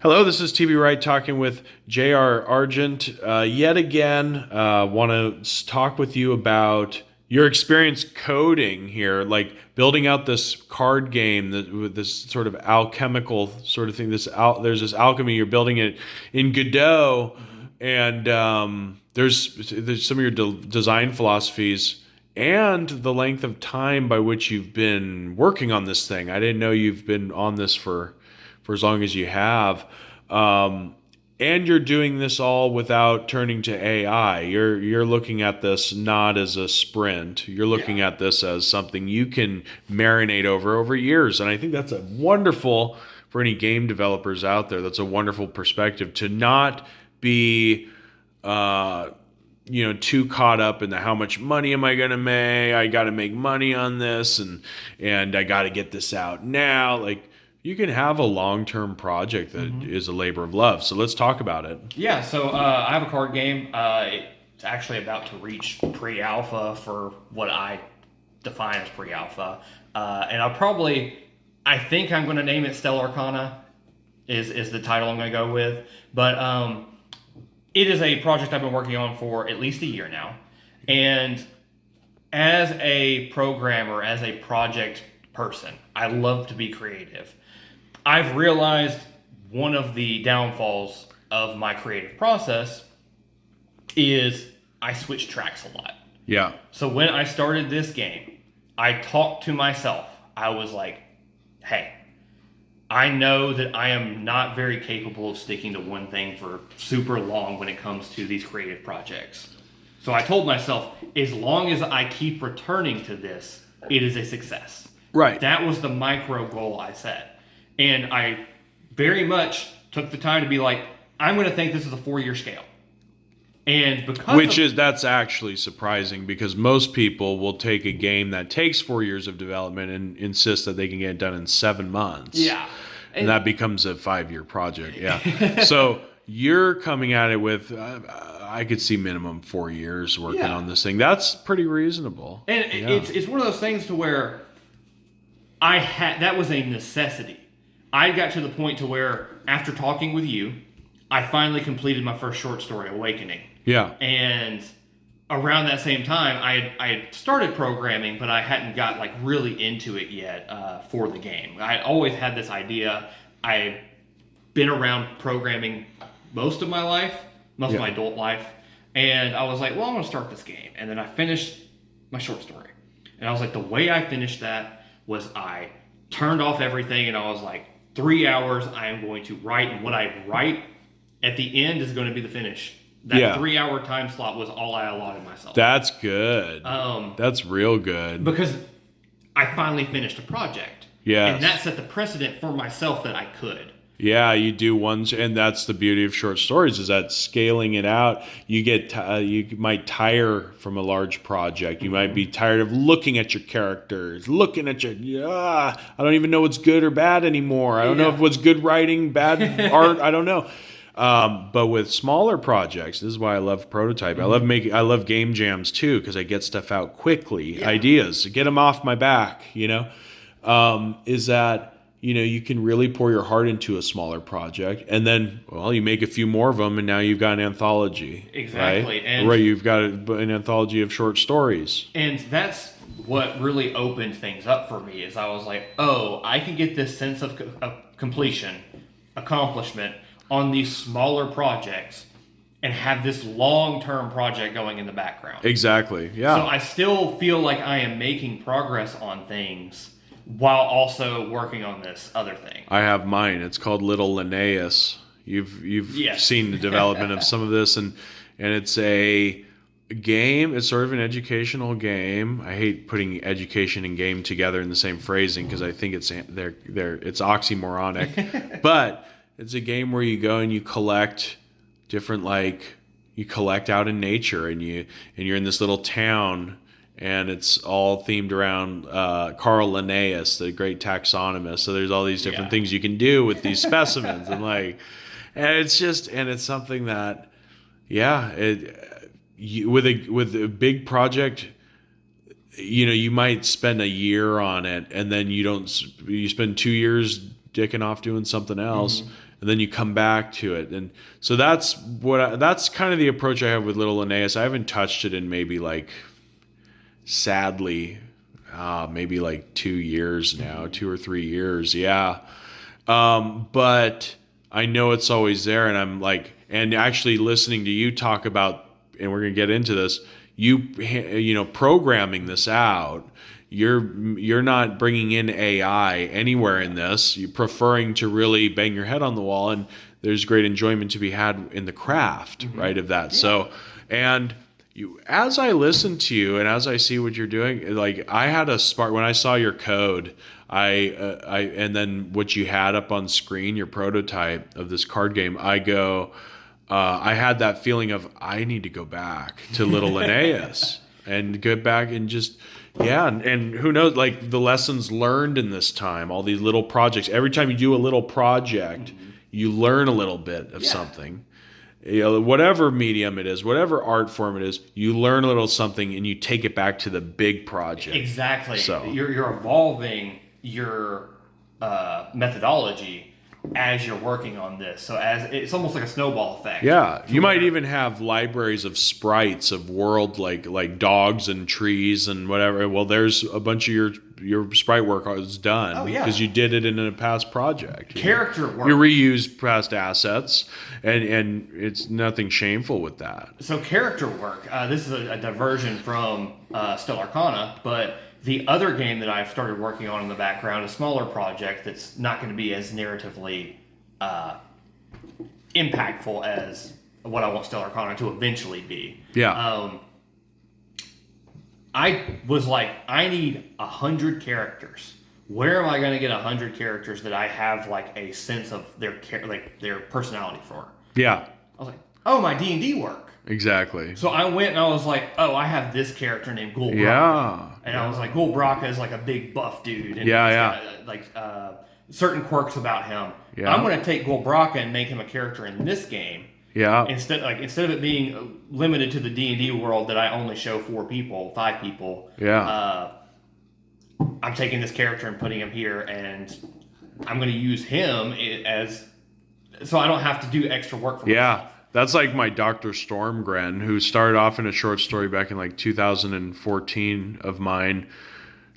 Hello, this is T B Wright talking with J.R. Argent. Yet again, want to talk with you about your experience coding here, like building out this card game with this sort of alchemical sort of thing. There's this alchemy. You're building it in Godot, and there's some of your design philosophies and the length of time by which you've been working on this thing. I didn't know you've been on this for as long as you have. And you're doing this all without turning to AI. You're looking at this not as a sprint. You're looking at this as something you can marinate over years. And I think that's a wonderful, for any game developers out there, that's a wonderful perspective to not be too caught up in the how much money am I going to make? I got to make money on this and I got to get this out now. Like, you can have a long-term project that is a labor of love. So let's talk about it. Yeah, so I have a card game. It's actually about to reach pre-alpha for what I define as pre-alpha. And I think I'm going to name it Stellar Arcana is the title I'm going to go with. But it is a project I've been working on for at least a year now. And as a programmer, as a project person, I love to be creative. I've realized one of the downfalls of my creative process is I switch tracks a lot. Yeah. So when I started this game, I talked to myself. I was like, hey, I know that I am not very capable of sticking to one thing for super long when it comes to these creative projects. So I told myself, as long as I keep returning to this, it is a success. Right. That was the micro goal I set. And I very much took the time to be like, I'm going to think this is a 4-year scale. And that's actually surprising, because most people will take a game that takes 4 years of development and insist that they can get it done in 7 months. Yeah. And that becomes a 5-year project. Yeah. So you're coming at it with, I could see minimum 4 years working on this thing. That's pretty reasonable. And it's one of those things to where that was a necessity. I got to the point to where, after talking with you, I finally completed my first short story, Awakening. Yeah. And around that same time, I had started programming, but I hadn't got really into it yet for the game. I always had this idea. I've been around programming most of my life, most of my adult life, and I was like, well, I'm going to start this game. And then I finished my short story. And I was like, the way I finished that was I turned off everything, and I was like, 3 hours I am going to write, and what I write at the end is going to be the finish. That 3-hour time slot was all I allotted myself. That's good. That's real good. Because I finally finished a project. Yeah. And that set the precedent for myself that I could. Yeah, you do ones, and that's the beauty of short stories, is that scaling it out, you might tire from a large project. You might be tired of looking at your characters, looking at I don't even know what's good or bad anymore. I don't know if what's good writing, bad art. I don't know. But with smaller projects, this is why I love prototyping. I love game jams too, because I get stuff out quickly, ideas, get them off my back. Is that you can really pour your heart into a smaller project, and then, you make a few more of them, and now you've got an anthology. Exactly. Right? You've got an anthology of short stories. And that's what really opened things up for me, is I was like, oh, I can get this sense of completion, accomplishment on these smaller projects and have this long-term project going in the background. Exactly, yeah. So I still feel like I am making progress on things while also working on this other thing. I have mine. It's called Little Linnaeus. You've seen the development of some of this, and it's a game. It's sort of an educational game. I hate putting education and game together in the same phrasing, because I think it's oxymoronic. But it's a game where you go and you collect different, you collect out in nature, and you're in this little town. And it's all themed around Carl Linnaeus, the great taxonomist. So there's all these different things you can do with these specimens, and it's something that, with a big project, you might spend a year on it, and then you spend 2 years dicking off doing something else, and then you come back to it. And so that's kind of the approach I have with Little Linnaeus. I haven't touched it in maybe like, sadly, maybe like 2 years now, 2 or 3 years. Yeah. But I know it's always there, and I'm like, and actually listening to you talk about, and we're going to get into this, you know, programming this out, you're not bringing in AI anywhere in this. You're preferring to really bang your head on the wall, and there's great enjoyment to be had in the craft, right, of that. Yeah. So, and you, as I listen to you and as I see what you're doing, like I had a spark when I saw your code. And then what you had up on screen, your prototype of this card game, I had that feeling of I need to go back to Little Linnaeus and go back and just, yeah. And who knows, like the lessons learned in this time, all these little projects. Every time you do a little project, you learn a little bit of something. You know, whatever medium it is, whatever art form it is, you learn a little something and you take it back to the big project. Exactly. So you're evolving your methodology as you're working on this. So as it's almost like a snowball effect. Yeah, you might even have libraries of sprites of world like dogs and trees and whatever. Well, there's a bunch of your sprite work is done because you did it in a past project. Character work. You reuse past assets, and it's nothing shameful with that. So character work. This is a diversion from still Arcana, but the other game that I've started working on in the background, a smaller project that's not going to be as narratively impactful as what I want Stellar Arcana to eventually be. Yeah. I was like, I need 100 characters. Where am I going to get 100 characters that I have like a sense of their personality for? Yeah. I was like, oh, my D&D work. Exactly. So I went and I was like, oh, I have this character named Ghoul Braka. Yeah. And I was like, Ghoul Braka is like a big buff dude. And he's got, certain quirks about him. Yeah. I'm going to take Ghoul Braka and make him a character in this game. Yeah. Instead of it being limited to the D&D world that I only show 5 people. Yeah. I'm taking this character and putting him here, and I'm going to use him so I don't have to do extra work for myself. That's like my Dr. Stormgren, who started off in a short story back in like 2014 of mine.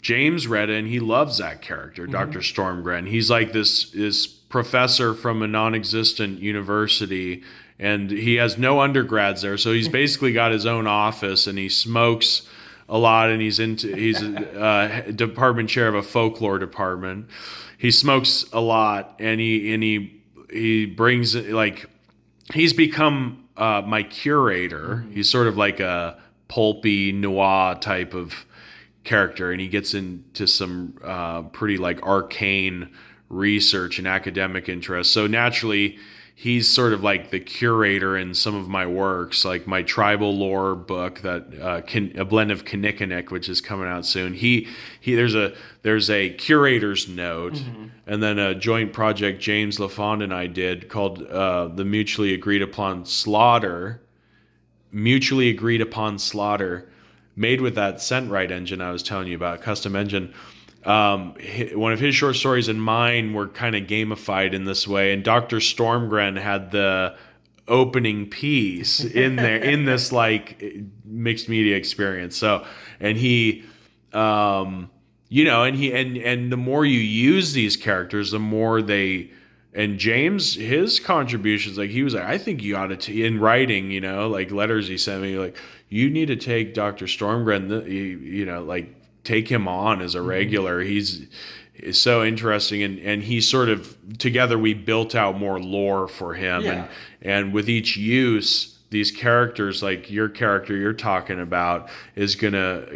James read it, and he loves that character, Dr. Stormgren. He's like this professor from a non-existent university, and he has no undergrads there. So he's basically got his own office, and he smokes a lot, and he's a department chair of a folklore department. He smokes a lot, and he brings like. He's become my curator. He's sort of like a pulpy noir type of character, and he gets into some pretty like arcane research and academic interests. So naturally, he's sort of like the curator in some of my works, like my tribal lore book that a blend of Kinnikinnick, which is coming out soon. There's a curator's note, and then a joint project James LaFond and I did called the Mutually Agreed Upon Slaughter, made with that ScentWright engine I was telling you about, custom engine. One of his short stories and mine were kind of gamified in this way, and Dr. Stormgren had the opening piece in there in this like mixed media experience. So, and he, and the more you use these characters, the more they. And James, his contributions, like he was like, I think you ought to, in writing, like letters he sent me, like you need to take Dr. Stormgren, like take him on as a regular. He's so interesting, and he sort of together we built out more lore for him, and with each use, these characters, like your character you're talking about, is gonna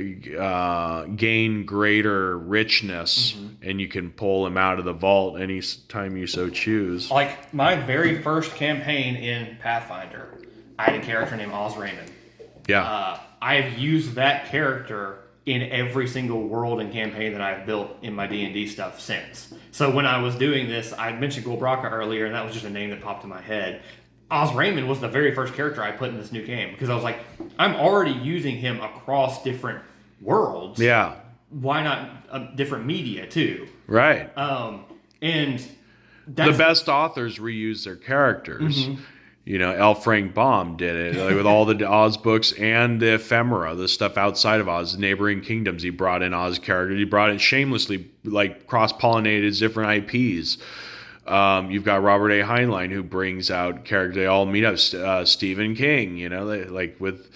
gain greater richness, and you can pull him out of the vault anytime you so choose. Like my very first campaign in Pathfinder, I had a character named Oz Raymond. Yeah. I have used that character in every single world and campaign that I've built in my D&D stuff since. So when I was doing this, I mentioned Ghoul Braka earlier, and that was just a name that popped in my head. Oz Raymond was the very first character I put in this new game, because I was like, I'm already using him across different worlds. Yeah. Why not different media too? Right. And the best authors reuse their characters. You know, L. Frank Baum did it, like with all the Oz books and the ephemera, the stuff outside of Oz, neighboring kingdoms. He brought in Oz characters. He brought in shamelessly, like cross-pollinated different IPs. You've got Robert A. Heinlein, who brings out characters. They all meet up. Stephen King, you know, like with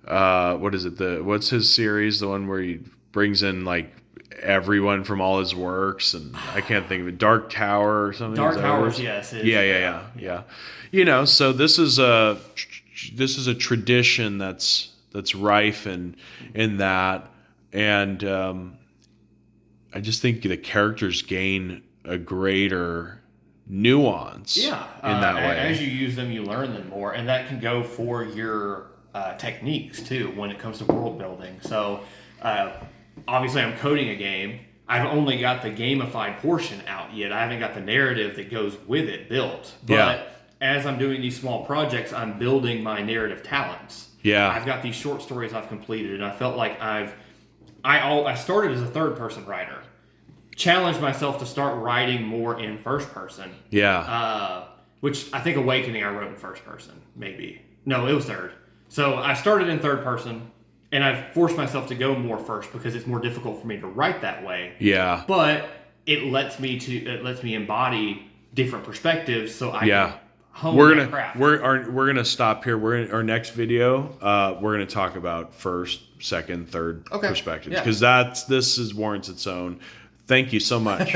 what is it? What's his series? The one where he brings in like everyone from all his works, and I can't think of it. Dark Tower or something. Dark Towers, yes. Yeah. You know, so this is a tradition that's rife in that, and I just think the characters gain a greater nuance. In that way. As you use them, you learn them more, and that can go for your techniques too when it comes to world building. So obviously, I'm coding a game. I've only got the gamified portion out yet. I haven't got the narrative that goes with it built. But as I'm doing these small projects, I'm building my narrative talents. I've got these short stories I've completed, and I felt like I started as a third person writer. Challenged myself to start writing more in first person. Which I think Awakening I wrote in first person, maybe. No, it was third. So I started in third person, and I've forced myself to go more first because it's more difficult for me to write that way. But it lets me embody different perspectives, so I can hone that craft. We're gonna stop here. Our next video. We're gonna talk about first, second, third perspectives, because this warrants its own. Thank you so much.